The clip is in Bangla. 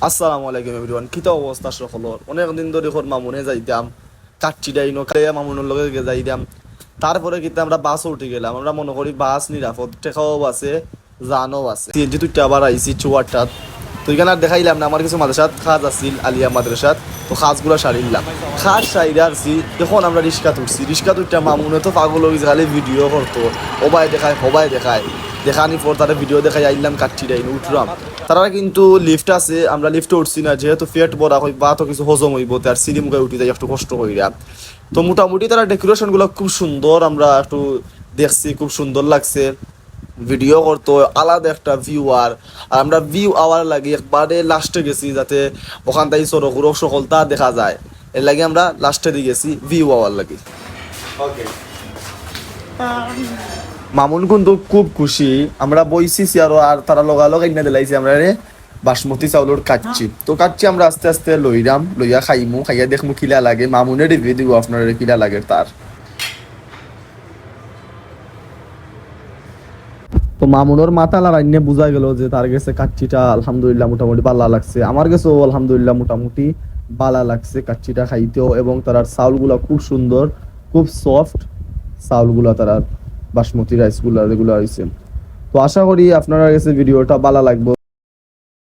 আসসালামু আলাইকুম এভরিওয়ান, কি তো অবস্থা সকলের? অনেকদিন ধরে মামুনে যাইতাম, কাটছি ডাইনো খাইয়া মামুনের লগে যাইতাম। তারপরে কিন্তু আমরা বাসও উঠে গেলাম। আমরা মনে করি বাস নিরাপদ, টেকাও আছে, জানও আছে। সিএনজি তুইটা আবার আইসি চুয়ারটাত। তো এখানে আর দেখাইলাম না, আমার কিছু মাদ্রাসাত খাজ আছিল, আলিয়া মাদ্রাসাত। তো খাজগুলো সারিলাম, খাজ সাইডে আসছি। এখন আমরা রিক্সা তুলছি, রিক্সা তুইটা মামুনে তো পাগল হয়ে খালি ভিডিও করতো, ওবাই দেখায় হবাই দেখায়। দেখানি পর তারা ভিডিও দেখাই আইলাম, কাটছি ডাইনো উঠলাম। তারা কিন্তু লিফট আছে, আমরা লিফটে উঠছি না, যেহেতু ফেট বড়া হই বা তো কিছু হজম হইব, তার সিঁড়ি মুখে উঠি যাই একটু কষ্ট কইরা। তো মোটামুটি তারা ডেকোরেশনগুলো খুব সুন্দর, আমরা একটু দেখছি, খুব সুন্দর লাগছে। ভিডিও করতো আলাদা একটা ভিউ। আর আমরা ভিউ আওয়ার লাগে একবারে লাস্টে গেছি, যাতে ওখান থেকে সড়ক সকলটা দেখা যায়। এর লাগে আমরা লাস্টে দিয়ে গেছি ভিউ আওয়ার লাগে। মামুন কিন্তু খুব খুশি, আমরা বইছি আরো, আর তারা লগালগ এনে দিলাইছে আমরা বাসমতি চাউলের কাচ্ছি। তো কাচ্ছি আমরা আস্তে আস্তে লইরাম, লইয়া খাইমু, খাইয়া দেখমু কিলা লাগে। মামুনের রিভিউ দিব আপনার কিলা লাগে তার। তো মামুনের মাথা লাগাইনে বোঝা গেল যে তার কাছে কাচ্ছিটা আলহামদুলিল্লাহ মোটামুটি ভালো লাগছে। আমার কাছেও আলহামদুলিল্লাহ মোটামুটি ভালো লাগছে কাচ্ছিটা খাইতেও। এবং তার চাউলগুলা খুব সুন্দর, খুব সফট চাউলগুলা, তার বাসমতি রাইসগুলা যেগুলো হয়েছে। তো আশা করি আপনার কাছে ভিডিওটা ভালো লাগবে।